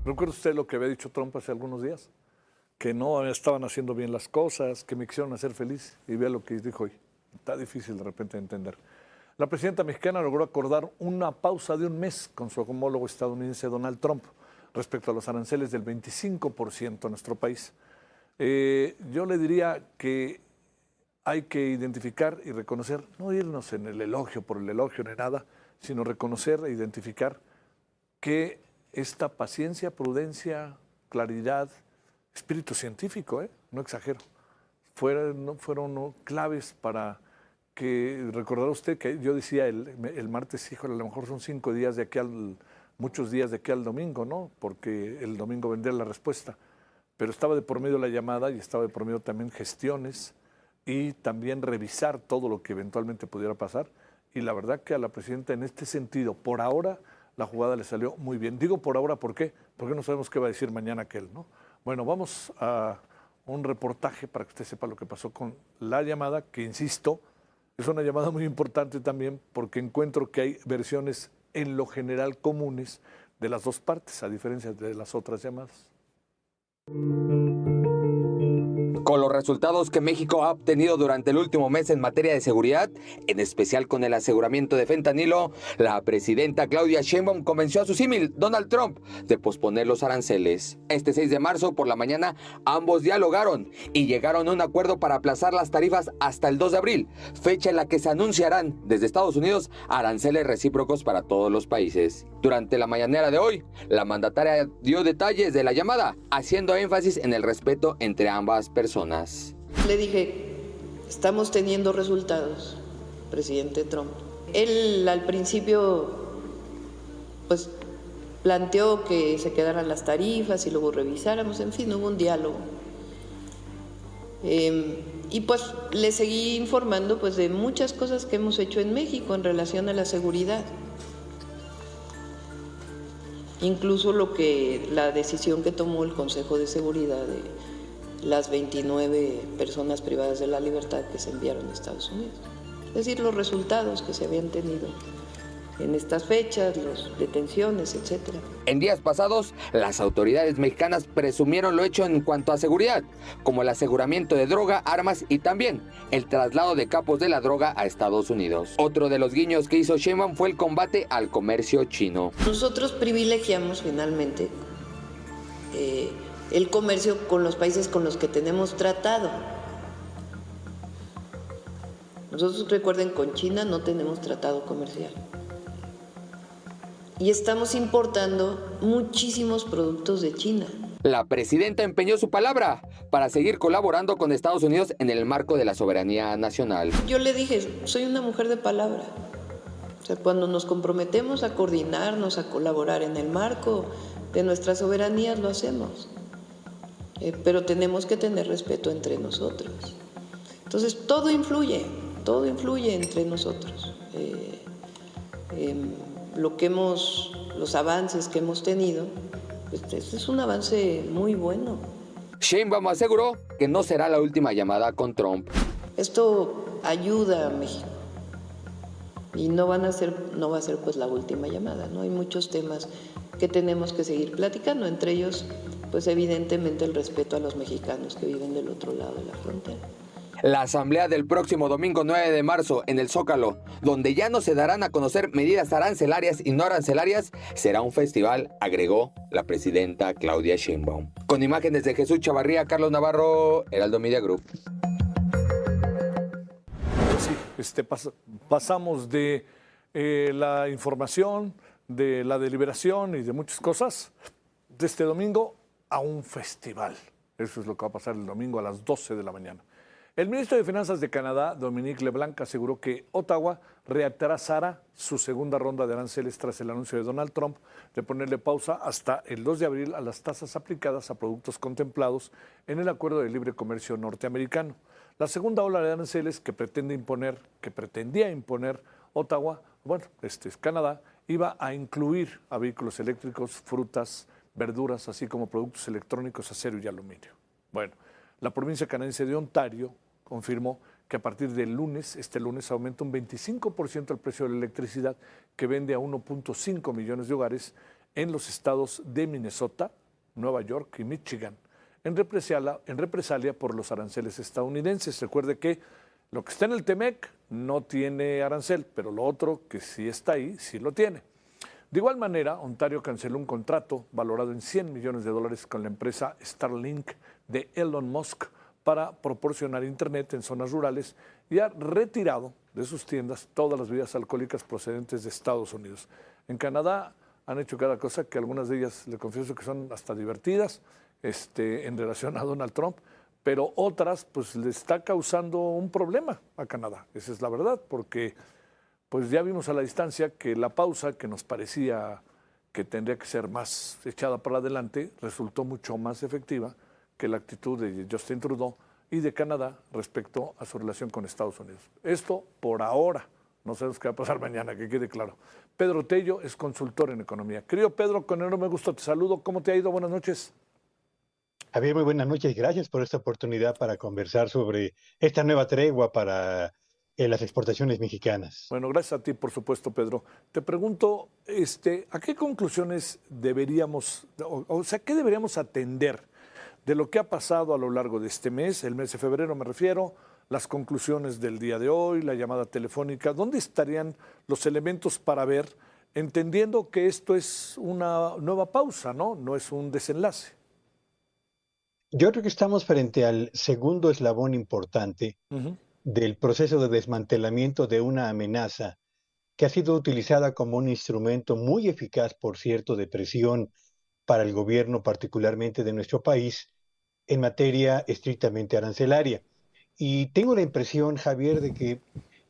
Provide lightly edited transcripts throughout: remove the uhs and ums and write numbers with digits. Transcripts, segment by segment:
¿Recuerda usted lo que había dicho Trump hace algunos días? Que no estaban haciendo bien las cosas, que me quisieron hacer feliz. Y vea lo que dijo hoy. Está difícil de repente de entender. La presidenta mexicana logró acordar una pausa de un mes con su homólogo estadounidense Donald Trump respecto a los aranceles del 25% a nuestro país. Yo le diría que hay que identificar y reconocer, no irnos en el elogio por el elogio ni nada, sino reconocer e identificar que esta paciencia, prudencia, claridad, espíritu científico, no exagero, fueron claves para que, recordará usted que yo decía el martes, híjole, a lo mejor son 5 días de aquí muchos días de aquí al domingo, ¿no? Porque el domingo vendría la respuesta. Pero estaba de por medio la llamada y estaba de por medio también gestiones y también revisar todo lo que eventualmente pudiera pasar. Y la verdad que a la presidenta en este sentido, por ahora, la jugada le salió muy bien. Digo por ahora, ¿por qué? Porque no sabemos qué va a decir mañana aquel, ¿no? Bueno, vamos a un reportaje para que usted sepa lo que pasó con la llamada, que insisto, es una llamada muy importante también porque encuentro que hay versiones en lo general comunes de las dos partes, a diferencia de las otras llamadas. Con los resultados que México ha obtenido durante el último mes en materia de seguridad, en especial con el aseguramiento de fentanilo, la presidenta Claudia Sheinbaum convenció a su símil, Donald Trump, de posponer los aranceles. Este 6 de marzo, por la mañana, ambos dialogaron y llegaron a un acuerdo para aplazar las tarifas hasta el 2 de abril, fecha en la que se anunciarán desde Estados Unidos aranceles recíprocos para todos los países. Durante la mañanera de hoy, la mandataria dio detalles de la llamada, haciendo énfasis en el respeto entre ambas personas. Le dije, estamos teniendo resultados, presidente Trump. Él al principio, pues, planteó que se quedaran las tarifas y luego revisáramos, en fin, hubo un diálogo. Y pues le seguí informando pues de muchas cosas que hemos hecho en México en relación a la seguridad. Incluso la decisión que tomó el Consejo de Seguridad de las 29 personas privadas de la libertad que se enviaron a Estados Unidos. Es decir, los resultados que se habían tenido en estas fechas, las detenciones, etc. En días pasados, las autoridades mexicanas presumieron lo hecho en cuanto a seguridad, como el aseguramiento de droga, armas y también el traslado de capos de la droga a Estados Unidos. Otro de los guiños que hizo Sheinbaum fue el combate al comercio chino. Nosotros privilegiamos finalmente el comercio con los países con los que tenemos tratado. Nosotros, recuerden, con China no tenemos tratado comercial. Y estamos importando muchísimos productos de China. La presidenta empeñó su palabra para seguir colaborando con Estados Unidos en el marco de la soberanía nacional. Yo le dije, soy una mujer de palabra. O sea, cuando nos comprometemos a coordinarnos, a colaborar en el marco de nuestras soberanías, lo hacemos. Pero tenemos que tener respeto entre nosotros. Entonces, todo influye entre nosotros. Los avances que hemos tenido, pues, este es un avance muy bueno. Sheinbaum aseguró que no será la última llamada con Trump. Esto ayuda a México y no va a ser pues la última llamada, ¿no? Hay muchos temas que tenemos que seguir platicando, entre ellos, pues evidentemente el respeto a los mexicanos que viven del otro lado de la frontera. La asamblea del próximo domingo 9 de marzo en el Zócalo, donde ya no se darán a conocer medidas arancelarias y no arancelarias, será un festival, agregó la presidenta Claudia Sheinbaum. Con imágenes de Jesús Chavarría, Carlos Navarro, Heraldo Media Group. Sí, pasamos de la información, de la deliberación y de muchas cosas de este domingo a un festival. Eso es lo que va a pasar el domingo a las 12 de la mañana. El ministro de Finanzas de Canadá, Dominic LeBlanc, aseguró que Ottawa reatrasará su segunda ronda de aranceles tras el anuncio de Donald Trump de ponerle pausa hasta el 2 de abril a las tasas aplicadas a productos contemplados en el Acuerdo de Libre Comercio norteamericano. La segunda ola de aranceles que pretendía imponer Ottawa, Canadá, iba a incluir a vehículos eléctricos, frutas, verduras, así como productos electrónicos, acero y aluminio. Bueno, la provincia canadiense de Ontario confirmó que a partir del este lunes aumenta un 25% el precio de la electricidad que vende a 1.5 millones de hogares en los estados de Minnesota, Nueva York y Michigan, en represalia por los aranceles estadounidenses. Recuerde que lo que está en el TEMEC no tiene arancel, pero lo otro que sí está ahí, sí lo tiene. De igual manera, Ontario canceló un contrato valorado en $100 millones con la empresa Starlink de Elon Musk para proporcionar internet en zonas rurales y ha retirado de sus tiendas todas las bebidas alcohólicas procedentes de Estados Unidos. En Canadá han hecho cada cosa que algunas de ellas, le confieso que son hasta divertidas en relación a Donald Trump, pero otras pues le está causando un problema a Canadá. Esa es la verdad, porque pues ya vimos a la distancia que la pausa que nos parecía que tendría que ser más echada para adelante resultó mucho más efectiva que la actitud de Justin Trudeau y de Canadá respecto a su relación con Estados Unidos. Esto por ahora, no sabemos qué va a pasar mañana, que quede claro. Pedro Tello es consultor en economía. Querido Pedro, con enorme gusto te saludo. ¿Cómo te ha ido? Buenas noches. Javier, muy buenas noches. Gracias por esta oportunidad para conversar sobre esta nueva tregua para las exportaciones mexicanas. Bueno, gracias a ti, por supuesto, Pedro. Te pregunto, ¿a qué conclusiones deberíamos, qué deberíamos atender de lo que ha pasado a lo largo de este mes, el mes de febrero me refiero, las conclusiones del día de hoy, la llamada telefónica? ¿Dónde estarían los elementos para ver, entendiendo que esto es una nueva pausa, no es un desenlace? Yo creo que estamos frente al segundo eslabón importante del proceso de desmantelamiento de una amenaza que ha sido utilizada como un instrumento muy eficaz, por cierto, de presión para el gobierno, particularmente de nuestro país, en materia estrictamente arancelaria. Y tengo la impresión, Javier, de que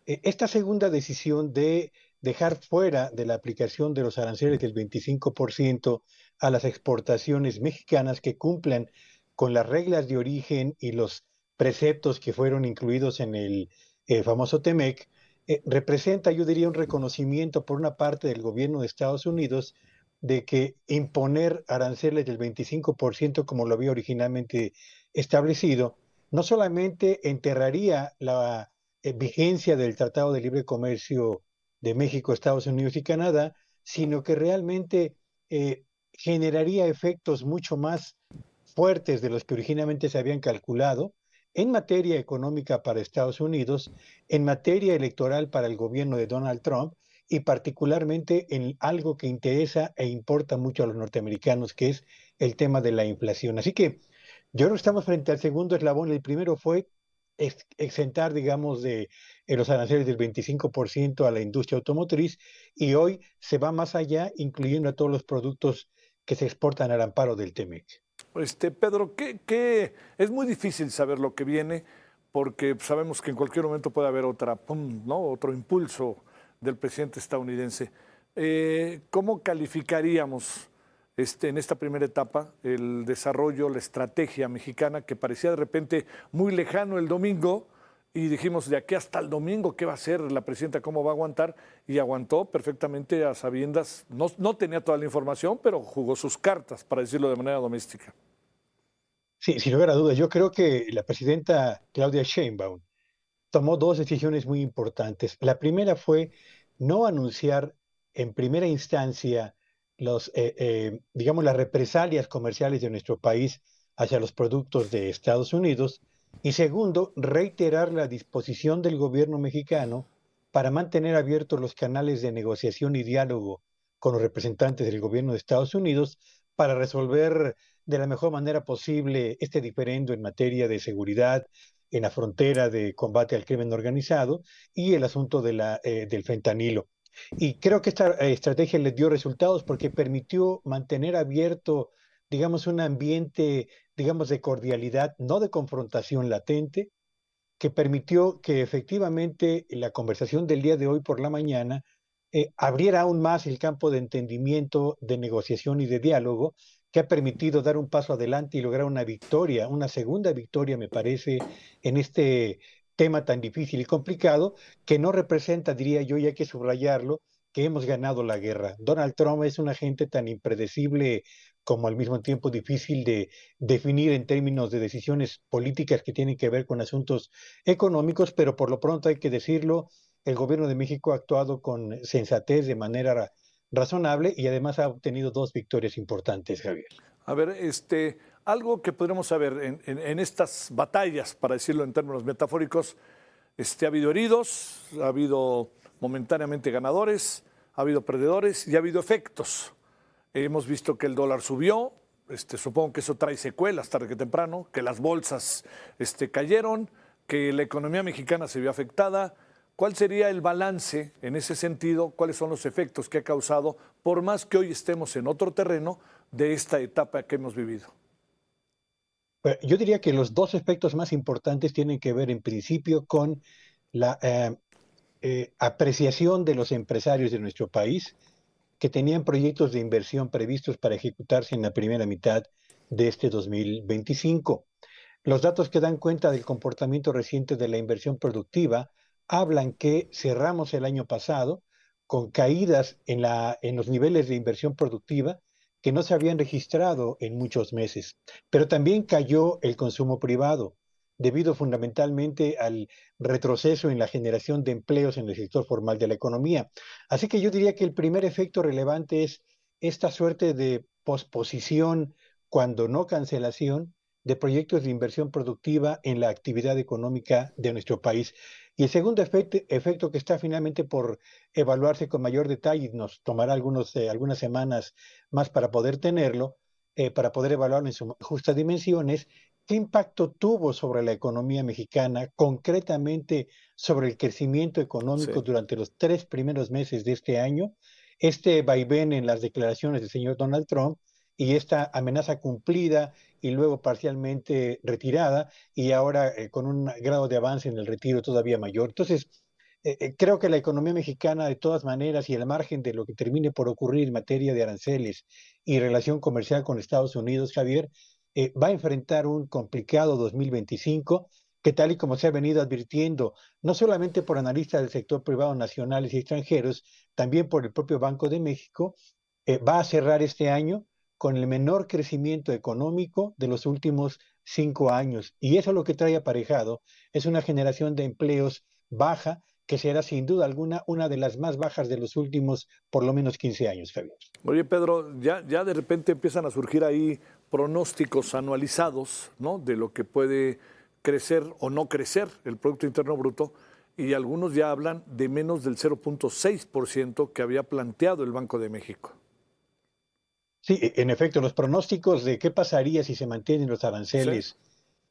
esta segunda decisión de dejar fuera de la aplicación de los aranceles del 25% a las exportaciones mexicanas que cumplan con las reglas de origen y los preceptos que fueron incluidos en el famoso TEMEC, representa, yo diría, un reconocimiento por una parte del gobierno de Estados Unidos de que imponer aranceles del 25%, como lo había originalmente establecido, no solamente enterraría la vigencia del Tratado de Libre Comercio de México, Estados Unidos y Canadá, sino que realmente generaría efectos mucho más fuertes de los que originalmente se habían calculado en materia económica para Estados Unidos, en materia electoral para el gobierno de Donald Trump y particularmente en algo que interesa e importa mucho a los norteamericanos, que es el tema de la inflación. Así que yo creo que estamos frente al segundo eslabón. El primero fue exentar, digamos, de los aranceles del 25% a la industria automotriz, y hoy se va más allá, incluyendo a todos los productos que se exportan al amparo del TEMEC. Pedro, es muy difícil saber lo que viene porque sabemos que en cualquier momento puede haber otro impulso del presidente estadounidense. ¿Cómo calificaríamos en esta primera etapa el desarrollo, la estrategia mexicana que parecía de repente muy lejano el domingo? Y dijimos, de aquí hasta el domingo, ¿qué va a hacer la presidenta? ¿Cómo va a aguantar? Y aguantó perfectamente a sabiendas. No tenía toda la información, pero jugó sus cartas, para decirlo de manera doméstica. Sí, sin lugar a dudas. Yo creo que la presidenta Claudia Sheinbaum tomó dos decisiones muy importantes. La primera fue no anunciar en primera instancia digamos, las represalias comerciales de nuestro país hacia los productos de Estados Unidos. Y segundo, reiterar la disposición del gobierno mexicano para mantener abiertos los canales de negociación y diálogo con los representantes del gobierno de Estados Unidos para resolver de la mejor manera posible este diferendo en materia de seguridad en la frontera de combate al crimen organizado y el asunto del fentanilo. Y creo que esta estrategia les dio resultados porque permitió mantener abierto, digamos, un ambiente, digamos, de cordialidad, no de confrontación latente, que permitió que efectivamente la conversación del día de hoy por la mañana abriera aún más el campo de entendimiento, de negociación y de diálogo, que ha permitido dar un paso adelante y lograr una victoria, una segunda victoria, me parece, en este tema tan difícil y complicado, que no representa, diría yo, y hay que subrayarlo, que hemos ganado la guerra. Donald Trump es un agente tan impredecible como al mismo tiempo difícil de definir en términos de decisiones políticas que tienen que ver con asuntos económicos, pero por lo pronto hay que decirlo, el gobierno de México ha actuado con sensatez, de manera razonable y además ha obtenido 2 victorias importantes, Javier. A ver, algo que podremos saber en estas batallas, para decirlo en términos metafóricos, ha habido heridos, ha habido momentáneamente ganadores, ha habido perdedores y ha habido efectos. Hemos visto que el dólar subió, supongo que eso trae secuelas tarde que temprano, que las bolsas cayeron, que la economía mexicana se vio afectada. ¿Cuál sería el balance en ese sentido? ¿Cuáles son los efectos que ha causado, por más que hoy estemos en otro terreno, de esta etapa que hemos vivido? Yo diría que los 2 aspectos más importantes tienen que ver en principio con la apreciación de los empresarios de nuestro país que tenían proyectos de inversión previstos para ejecutarse en la primera mitad de este 2025. Los datos que dan cuenta del comportamiento reciente de la inversión productiva hablan que cerramos el año pasado con caídas en los niveles de inversión productiva que no se habían registrado en muchos meses. Pero también cayó el consumo privado, debido fundamentalmente al retroceso en la generación de empleos en el sector formal de la economía. Así que yo diría que el primer efecto relevante es esta suerte de posposición, cuando no cancelación, de proyectos de inversión productiva en la actividad económica de nuestro país. Y el segundo efecto que está finalmente por evaluarse con mayor detalle, nos tomará algunas semanas más para poder tenerlo, para poder evaluarlo en sus justas dimensiones, ¿qué impacto tuvo sobre la economía mexicana, concretamente sobre el crecimiento económico Sí. durante los 3 primeros meses de este año? Este vaivén en las declaraciones del señor Donald Trump y esta amenaza cumplida y luego parcialmente retirada y ahora con un grado de avance en el retiro todavía mayor. Entonces, creo que la economía mexicana, de todas maneras, y al margen de lo que termine por ocurrir en materia de aranceles y relación comercial con Estados Unidos, Javier, va a enfrentar un complicado 2025 que, tal y como se ha venido advirtiendo, no solamente por analistas del sector privado nacionales y extranjeros, también por el propio Banco de México, va a cerrar este año con el menor crecimiento económico de los últimos 5 años. Y eso lo que trae aparejado es una generación de empleos baja, que será sin duda alguna una de las más bajas de los últimos por lo menos 15 años, Javier. Oye, Pedro, ya de repente empiezan a surgir ahí pronósticos anualizados, ¿no?, de lo que puede crecer o no crecer el Producto Interno Bruto, y algunos ya hablan de menos del 0.6% que había planteado el Banco de México. Sí, en efecto, los pronósticos de qué pasaría si se mantienen los Sí. aranceles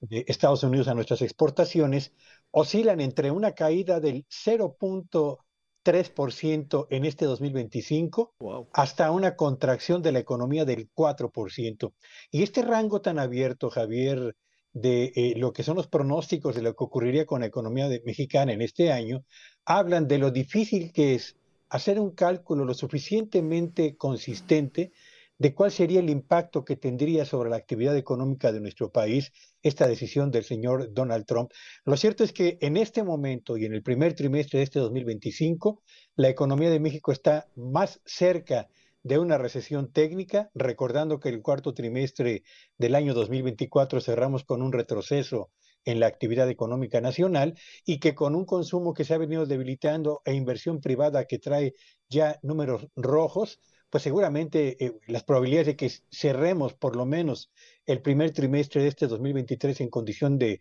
de Estados Unidos a nuestras exportaciones oscilan entre una caída del 0.3% en este 2025 Wow. hasta una contracción de la economía del 4%. Y este rango tan abierto, Javier, de lo que son los pronósticos de lo que ocurriría con la economía mexicana en este año, hablan de lo difícil que es hacer un cálculo lo suficientemente consistente de cuál sería el impacto que tendría sobre la actividad económica de nuestro país esta decisión del señor Donald Trump. Lo cierto es que en este momento y en el primer trimestre de este 2025, la economía de México está más cerca de una recesión técnica, recordando que el cuarto trimestre del año 2024 cerramos con un retroceso en la actividad económica nacional y que con un consumo que se ha venido debilitando e inversión privada que trae ya números rojos, pues seguramente las probabilidades de que cerremos por lo menos el primer trimestre de este 2023 en condición de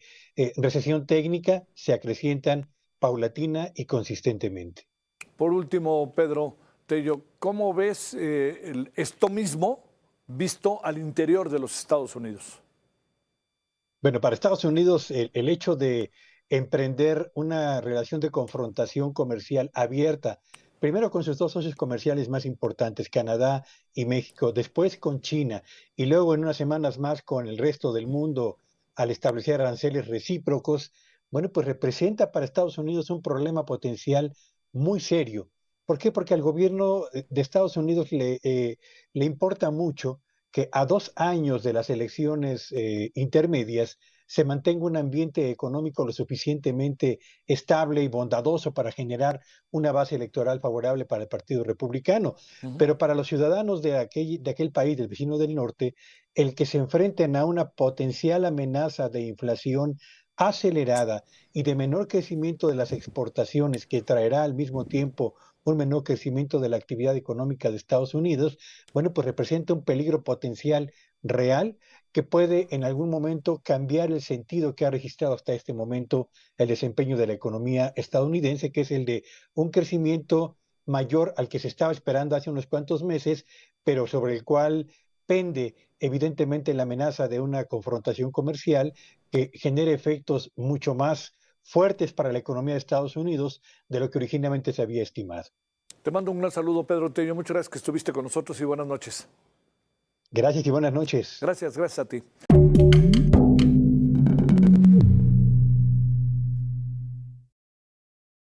recesión técnica se acrecientan paulatina y consistentemente. Por último, Pedro Tello, ¿cómo ves esto mismo visto al interior de los Estados Unidos? Bueno, para Estados Unidos el hecho de emprender una relación de confrontación comercial abierta, primero con sus 2 socios comerciales más importantes, Canadá y México, después con China y luego en unas semanas más con el resto del mundo al establecer aranceles recíprocos, bueno, pues representa para Estados Unidos un problema potencial muy serio. ¿Por qué? Porque al gobierno de Estados Unidos le importa mucho que a 2 años de las elecciones intermedias se mantenga un ambiente económico lo suficientemente estable y bondadoso para generar una base electoral favorable para el Partido Republicano. Pero para los ciudadanos de aquel país, del vecino del norte, el que se enfrenten a una potencial amenaza de inflación acelerada y de menor crecimiento de las exportaciones que traerá al mismo tiempo un menor crecimiento de la actividad económica de Estados Unidos, bueno, pues representa un peligro potencial real que puede en algún momento cambiar el sentido que ha registrado hasta este momento el desempeño de la economía estadounidense, que es el de un crecimiento mayor al que se estaba esperando hace unos cuantos meses, pero sobre el cual pende evidentemente la amenaza de una confrontación comercial que genere efectos mucho más fuertes para la economía de Estados Unidos de lo que originalmente se había estimado. Te mando un gran saludo, Pedro Tello. Muchas gracias que estuviste con nosotros y buenas noches. Gracias y buenas noches. Gracias a ti.